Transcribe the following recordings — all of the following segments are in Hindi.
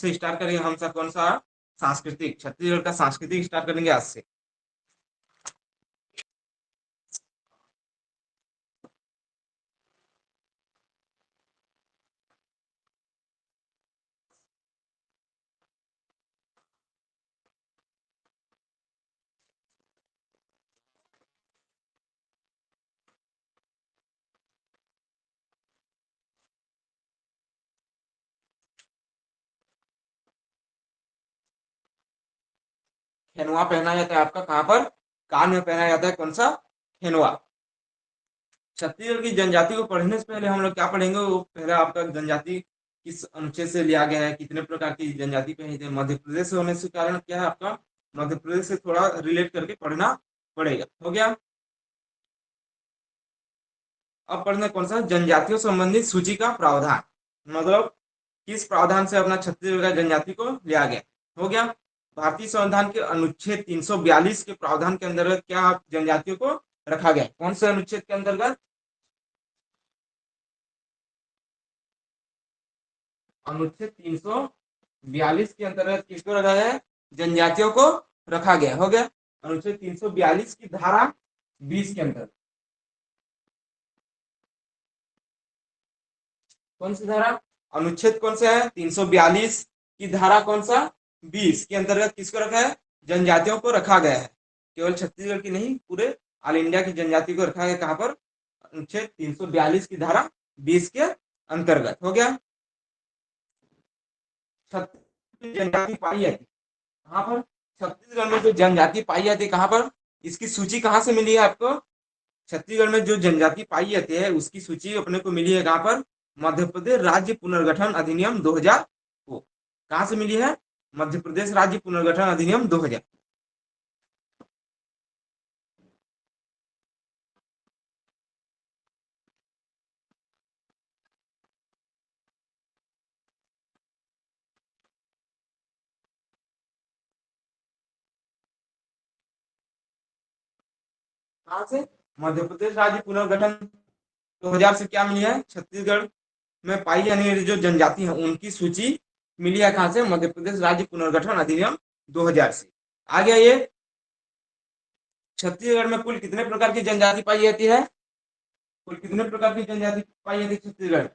से स्टार्ट करेंगे हम सब, कौन सा, सांस्कृतिक, छत्तीसगढ़ का सांस्कृतिक स्टार्ट करेंगे आज से। खेनवा पहना जाता है आपका कहाँ पर, कान में पहना जाता है, कौन सा, खेनवा। छत्तीसगढ़ की जनजाति को पढ़ने से पहले हम लोग क्या पढ़ेंगे, वो पहले आपका जनजाति किस अनुच्छेद से लिया गया है, कितने प्रकार की जनजाति पहनी थी। मध्य प्रदेश होने से कारण क्या है आपका, मध्य प्रदेश से थोड़ा रिलेट करके पढ़ना पड़ेगा। हो गया। अब पढ़ना कौन सा, जनजातियों संबंधित सूची का प्रावधान, मतलब किस प्रावधान से अपना छत्तीसगढ़ का जनजाति को लिया गया। हो गया। भारतीय संविधान के अनुच्छेद 342 के प्रावधान के अंतर्गत क्या जनजातियों को रखा गया, कौन से अनुच्छेद के अंतर्गत, अनुच्छेद 342 के अंतर्गत किसको रखा गया है, जनजातियों को रखा गया। हो गया। अनुच्छेद 342 की धारा 20 के अंतर्गत, कौन सी धारा, अनुच्छेद कौन सा है, 342 की धारा कौन सा, 20 के अंतर्गत किसको रखा है, जनजातियों को रखा गया है। केवल छत्तीसगढ़ की नहीं, पूरे ऑल इंडिया की जनजाति को रखा गया कहां पर, अनुच्छेद 342 की धारा 20 के अंतर्गत। हो गया। छत्तीसगढ़ जनजाति पाई जाती कहां पर, छत्तीसगढ़ में जो जनजाति पाई जाती है कहां पर, इसकी सूची कहां से मिली है आपको, छत्तीसगढ़ में जो जनजाति पाई जाती है उसकी सूची अपने को मिली है कहां पर, मध्य प्रदेश राज्य पुनर्गठन अधिनियम 2000 को। कहां से मिली है, मध्य प्रदेश राज्य पुनर्गठन अधिनियम 2000। कहां से, मध्य प्रदेश राज्य पुनर्गठन 2000 से क्या मिली है, छत्तीसगढ़ में पाई जाने वाली जो जनजाति है उनकी सूची मिली है कहां से, मध्य प्रदेश राज्य पुनर्गठन अधिनियम 2000 से। आ गया ये। छत्तीसगढ़ में कुल कितने प्रकार की जनजाति पाई जाती है, कुल कितने प्रकार की जनजाति पाई जाती है छत्तीसगढ़,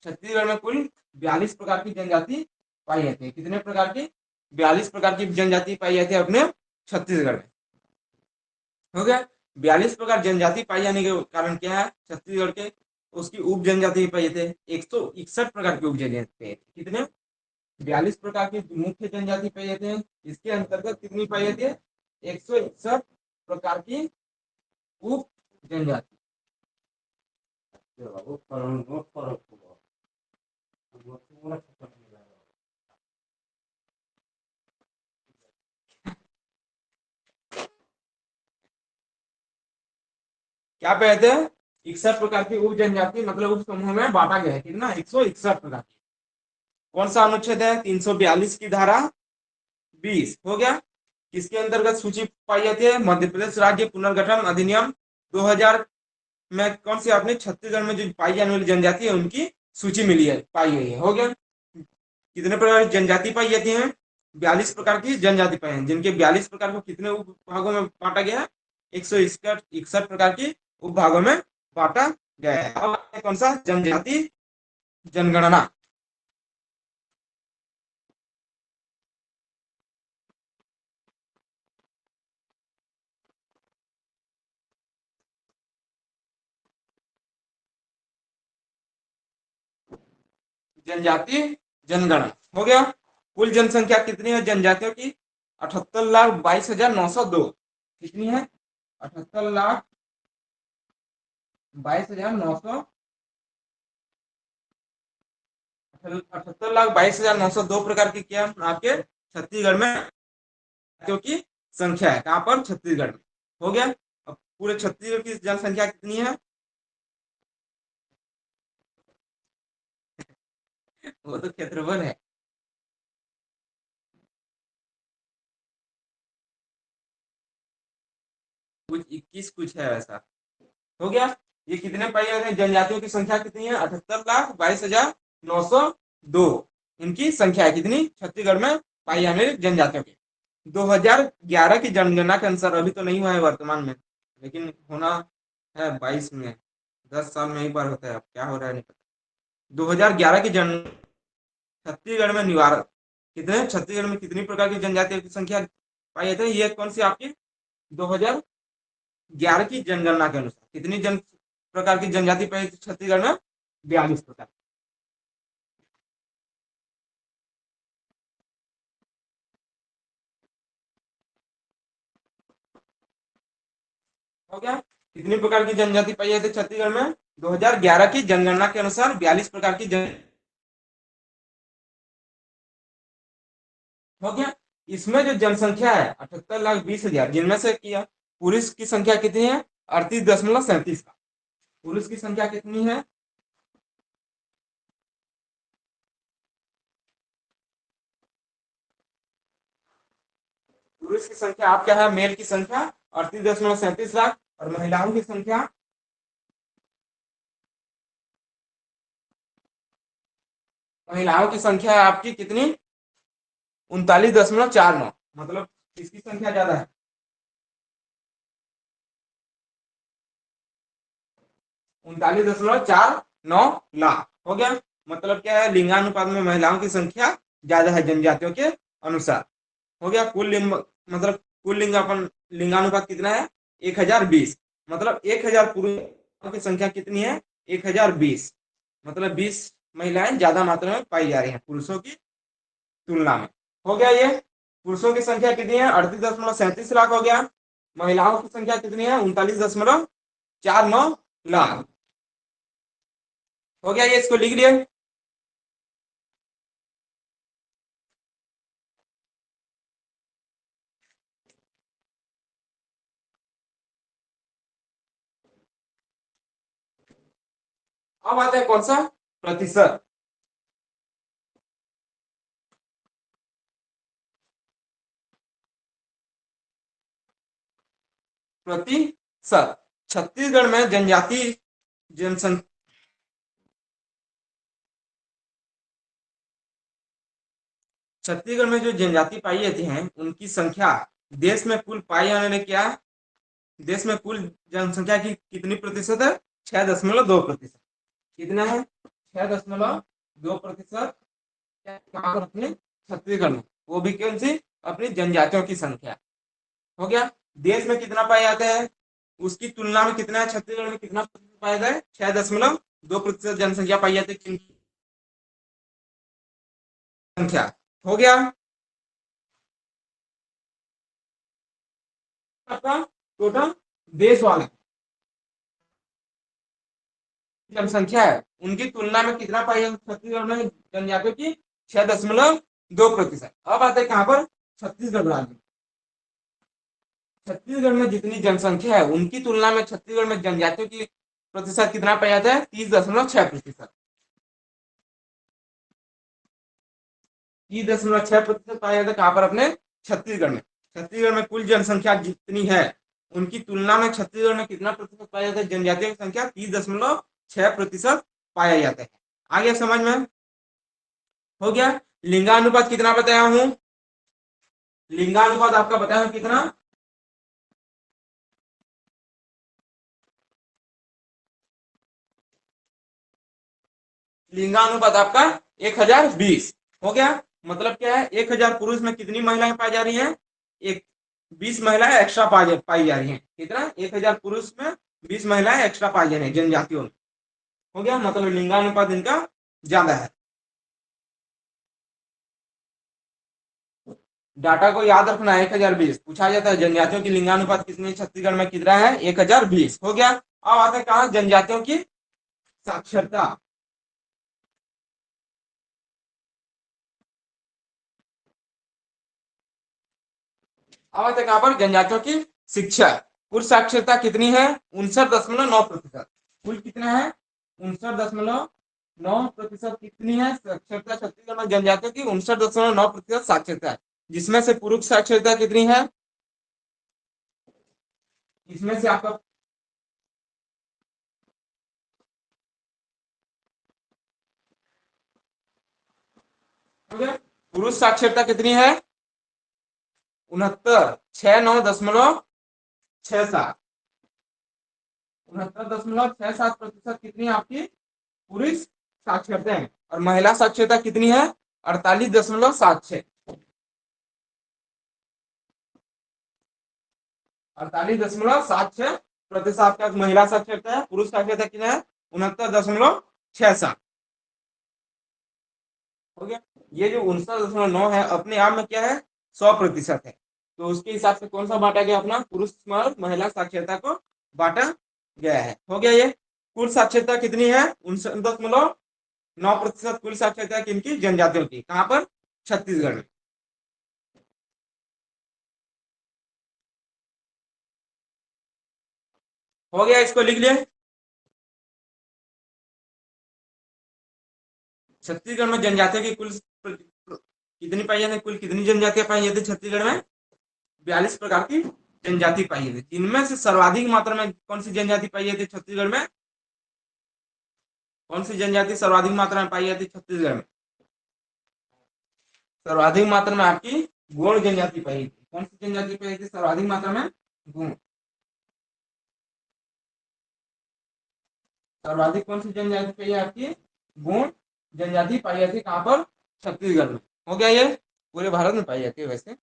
छत्तीसगढ़ में कुल 42 प्रकार की जनजाति पाई जाती है। कितने प्रकार की, 42 प्रकार की जनजाति पाई जाती है अपने छत्तीसगढ़ में। हो गया। 42 प्रकार जनजाति पाई जाने के कारण क्या है, छत्तीसगढ़ के उसकी उप जनजाति पाई जाती है 161 प्रकार की उप जनजाति। कितने, 42 प्रकार की मुख्य जनजाति पाई जाती है, इसके अंतर्गत कितनी पाई जाती है, 161 प्रकार की उप जनजाति। क्या कहते हैं, 61 प्रकार की उप जनजाति, मतलब उप समूह में बांटा गया है कितना, 161 प्रकार की। कौन सा अनुच्छेद है, 342 की धारा 20। हो गया। किसके अंतर्गत सूची पाई जाती है, मध्य प्रदेश राज्य पुनर्गठन अधिनियम 2000 में कौन सी, आपने छत्तीसगढ़ में जो पाई जाने वाली जनजाति है उनकी सूची मिली है, पाई गई है। हो गया। कितने प्रकार की जनजाति पाई जाती है, 42 प्रकार की जनजाति पाई है, जिनके 42 प्रकार को कितने उपभागों में बांटा गया है, 161 प्रकार की उपभागों में बांटा गया है। अब कौन सा, जनजाति जनगणना। जनजाति जनगणना। हो गया। कुल जनसंख्या कितनी है जनजातियों की, 78,22,902। कितनी है, 78,22,900, 78,22,902 प्रकार की क्या आपके छत्तीसगढ़ में क्योंकि संख्या है, कहां पर, छत्तीसगढ़ में। हो गया। अब पूरे छत्तीसगढ़ की जनसंख्या कितनी है, वो तो क्षेत्रफल है, कुछ 21 कुछ है वैसा। हो गया। ये कितने पाई जाते हैं, जनजातियों की संख्या कितनी है, 78,22,902। इनकी संख्या है कितनी छत्तीसगढ़ में पाई जाने वाली जनजातियों की। 2011 की जनगणना के अनुसार, अभी तो नहीं हुआ है वर्तमान में, लेकिन होना है 22 में, 10 साल में एक बार होता है, अब क्या हो रहा है नहीं पता। 2011 की जन छत्तीसगढ़ में निवारक कितने, छत्तीसगढ़ में कितनी प्रकार की जनजातियों की संख्या पाई जाती है, ये कौन सी आपकी 2011 की जनगणना के अनुसार कितनी जन प्रकार की जनजाति पाई छत्तीसगढ़ में, 42 प्रकार। हो गया, कितनी प्रकार की जनजाति पाई जाती है छत्तीसगढ़ में, 2011 की जनगणना के अनुसार 42 प्रकार की जन। हो गया, इसमें जो जनसंख्या है 78,20,000, जिनमें से किया पुरुष की संख्या कितनी है 38.37 का, पुरुष की संख्या कितनी है, पुरुष की संख्या आप क्या है, मेल की संख्या 38.37 लाख, और महिलाओं की संख्या, महिलाओं की संख्या है आपकी कितनी 39.49, मतलब किसकी संख्या ज्यादा है, 39.49 लाख। हो गया, मतलब क्या है, लिंगानुपात में महिलाओं की संख्या ज्यादा है जनजातियों के अनुसार। हो गया, कुल लिंग मतलब कुल लिंगापन लिंगानुपात कितना है 1020, मतलब 1000 पुरुषों की संख्या कितनी है 1020, मतलब 20 महिलाएं ज्यादा मात्रा में पाई जा रही हैं पुरुषों की तुलना में। हो गया, ये पुरुषों की संख्या कितनी है 38.37 लाख हो गया, महिलाओं की संख्या कितनी है 39.49 लाख। हो गया, ये इसको लिख लिए। अब आता है कौन सा प्रतिशत, प्रतिशत छत्तीसगढ़ में जनजाति जनसंख्या, छत्तीसगढ़ में जो जनजाति पाई जाती हैं उनकी संख्या देश में कुल पाई जाने वाले क्या, देश में कुल जनसंख्या की कितनी प्रतिशत है 6.2%, कितना है 6.2%, कहाँ पर अपने छत्तीसगढ़ में, वो भी कौन सी अपनी जनजातियों की संख्या। हो गया, देश में कितना पाया जाता है उसकी तुलना में कितना है, छत्तीसगढ़ में कितना प्रतिशत पाया जाता है 6.2% जनसंख्या पाई जाती है किनकी संख्या। हो गया, आपका टोटल देश वाले जनसंख्या है उनकी तुलना में कितना पाई छत्तीसगढ़ में जनजातियों की 6.2%। अब आते हैं कहां पर, छत्तीसगढ़ राज्य, छत्तीसगढ़ में जितनी जनसंख्या है उनकी तुलना में छत्तीसगढ़ में जनजातियों की प्रतिशत कितना पाया जाता है 30.6%, 30.6% पाया जाता है कहां पर अपने छत्तीसगढ़ में। छत्तीसगढ़ में कुल जनसंख्या जितनी है उनकी तुलना में छत्तीसगढ़ में कितना प्रतिशत पाया जाता है जनजातियों की संख्या 30.6% पाया जाता है। आगे समझ में हो गया, लिंगानुपात कितना बताया हूं, लिंगानुपात आपका बताया हूं कितना, लिंगानुपात आपका 1020 हो गया, मतलब क्या है 1000 पुरुष में कितनी महिलाएं पाई जा रही हैं, एक 20 महिलाएं एक्स्ट्रा पाई जा रही हैं, कितना 1000 पुरुष में 20 महिलाएं एक्स्ट्रा पाई जा रही हैं जनजातियों में। हो गया, मतलब लिंगानुपात इनका ज्यादा है। डाटा को याद रखना 1020 पूछा जाता है, जनजातियों की लिंगानुपात कितनी छत्तीसगढ़ में कितना है 1020। हो गया, अब आते हैं कहा जनजातियों की साक्षरता, अब आते हैं कहां पर जनजातियों की शिक्षा, कुल साक्षरता कितनी है 59.9%, कुल कितना है 59.9% कितनी है साक्षरता छत्तीसगढ़ में जनजातियों की 59.9% साक्षरता है, जिसमें से पुरुष साक्षरता कितनी है, इसमें से आपका पुरुष साक्षरता कितनी है? 69.67 69.67% कितनी है आपकी पुरुष साक्षरता है, और महिला साक्षरता कितनी है? 48.76 48.76% आपका महिला साक्षरता है। पुरुष साक्षरता कितना है? 69.67 हो गया। ये जो 69.9 है अपने आप में क्या है? 100% है। तो उसके हिसाब से कौन सा बांटा गया? अपना पुरुष और महिला साक्षरता को बांटा गया है। हो गया। ये कुल साक्षरता कितनी है? 69.9% कुल साक्षरता किनकी? जनजातियों की। कहां पर? छत्तीसगढ़ में। हो गया, इसको लिख लिए। छत्तीसगढ़ में जनजातियों की कुल कितनी पाई जाती? कुल कितनी जनजातियां पाई जाती छत्तीसगढ़ में? 42 प्रकार की जनजाति पाई जाती। जिनमें से सर्वाधिक मात्रा में कौन सी जनजाति पाई जाती छत्तीसगढ़ में? कौन सी जनजाति सर्वाधिक मात्रा में पाई जाती छत्तीसगढ़ में? सर्वाधिक मात्रा में आपकी गोंड जनजाति पाई जाती। कौन सी जनजाति पाई जाती सर्वाधिक मात्रा में? गोंड। सर्वाधिक कौन सी जनजाति पाई आपकी? गोंड जनजाति पाई जाती। कहां पर? छत्तीसगढ़ में। हो गया। ये पूरे भारत में पाई जाती है। वैसे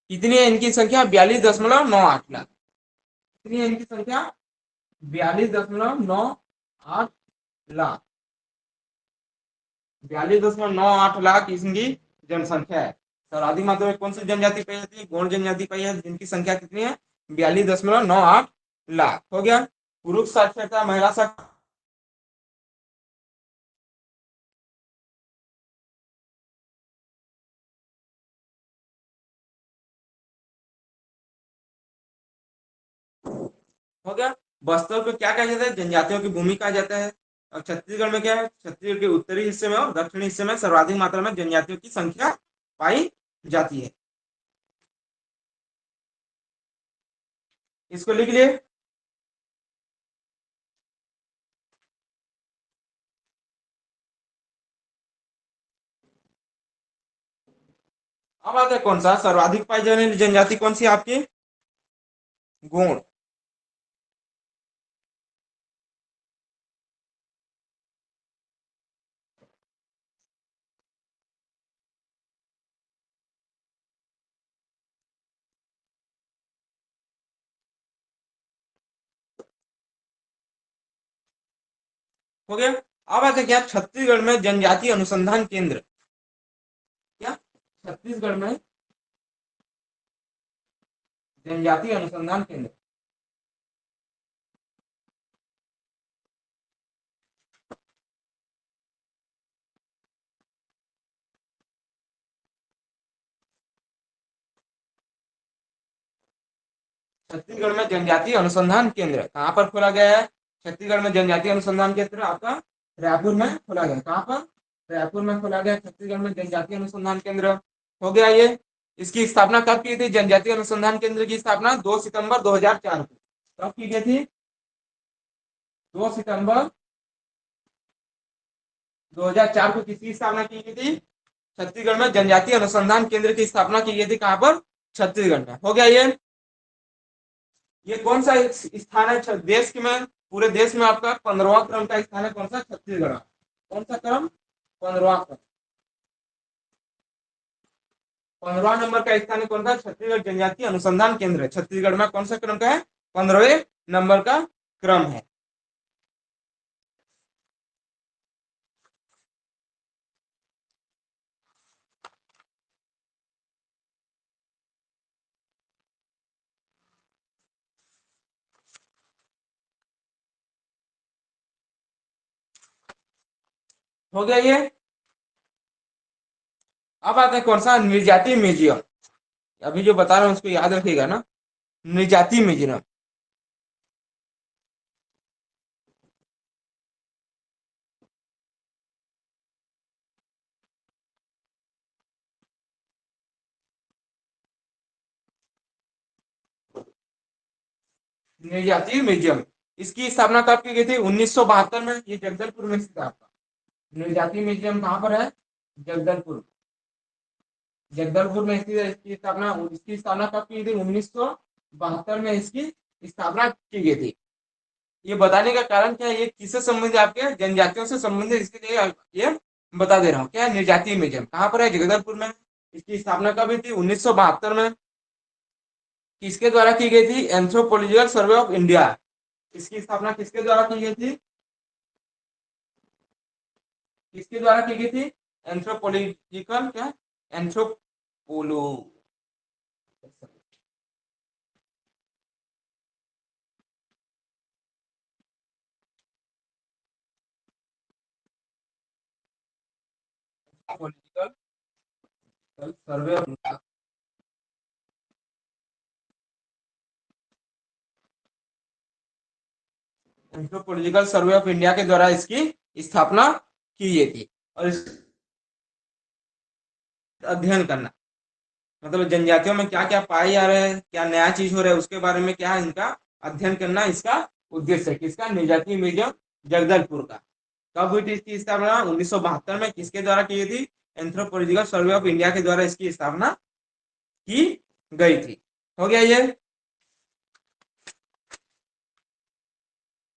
कितनी है इनकी संख्या? 42.98 लाख। कितनी है इनकी संख्या? 42.98 लाख। 42.98 लाख इनकी जनसंख्या है। सर्वाधिक मात्रा में कौन सी जनजाति पाई जाती है? गोंड जनजाति पाई जाती है, जिनकी संख्या कितनी है? 42.98 लाख। हो गया। पुरुष साक्षरता, महिला साक्षरता। हो गया। बस्तर को क्या कहा जाता है? जनजातियों की भूमि कहा जाता है। और छत्तीसगढ़ में क्या है? छत्तीसगढ़ के उत्तरी हिस्से में और दक्षिणी हिस्से में सर्वाधिक मात्रा में जनजातियों की संख्या पाई जाती है। इसको लिख लिए। अब आता है कौन सा? सर्वाधिक पाई जाने वाली जनजाति कौन सी आपकी? गोंड। हो गया। अब आते क्या? छत्तीसगढ़ में जनजाति अनुसंधान केंद्र। क्या? छत्तीसगढ़ में जनजाति अनुसंधान केंद्र। छत्तीसगढ़ में जनजाति अनुसंधान केंद्र कहाँ पर खोला गया है? छत्तीसगढ़ में जनजाति अनुसंधान केंद्र आपका रायपुर में खोला गया। कहाँ पर? रायपुर में खोला गया छत्तीसगढ़ में जनजाति अनुसंधान केंद्र। हो गया। ये इसकी स्थापना कब की थी? जनजाति अनुसंधान केंद्र की स्थापना 2 सितंबर 2004 को कब की गई थी? 2 सितंबर 2004 को किसकी स्थापना की गई थी? छत्तीसगढ़ में जनजाति अनुसंधान केंद्र की स्थापना की गई थी। कहाँ पर? छत्तीसगढ़ में। हो गया। ये कौन सा स्थान है देश के में? पूरे देश में आपका 15वां क्रम का स्थान है। कौन सा? छत्तीसगढ़। कौन सा क्रम? 15वां क्रम। 15वां नंबर का स्थान है कौन सा? छत्तीसगढ़ जनजाति अनुसंधान केंद्र छत्तीसगढ़ में कौन सा क्रम का है? 15वें नंबर का क्रम है। हो गया। ये अब आते हैं कौन सा? निर्जाति म्यूजियम। अभी जो बता रहा हूं उसको याद रखिएगा ना। निर्जाति म्यूजियम। निर्जाति म्यूजियम इसकी स्थापना कब की गई थी? 1972 में। ये जगदलपुर में स्थित है आपका। निर्जाति म्यूजियम कहाँ पर है? जगदलपुर, जगदलपुर में इसकी स्थापना कब की थी? 1972 में इसकी स्थापना की गई थी। ये बताने का कारण क्या है? ये किससे संबंधित? आपके जनजातियों से संबंधित, इसके लिए ये बता दे रहा हूँ। क्या है? निर्जातीय म्यूजियम कहाँ पर है? जगदलपुर में। इसकी स्थापना कब हुई थी? 1972 में। किसके द्वारा की गई थी? Anthropological survey of India. इसकी स्थापना किसके द्वारा की गई थी? किसके द्वारा की गई थी? एंथ्रोपोलॉजिकल क्या? एंथ्रोपोलो political survey of India. Anthropological survey of India के द्वारा इसकी स्थापना की गई थी। और इस अध्ययन करना, मतलब जनजातियों में क्या क्या पाए जा रहे हैं, क्या नया चीज हो रहा है, उसके बारे में क्या है इनका अध्ययन करना, इसका उद्देश्य है। किसका? निर्जातीय म्यूजियम जगदलपुर का। कब हुई थी इसकी स्थापना? 1972 में। किसके द्वारा की गई थी? एंथ्रोपोलॉजिकल सर्वे ऑफ इंडिया के द्वारा इसकी स्थापना की गई थी। हो गया ये।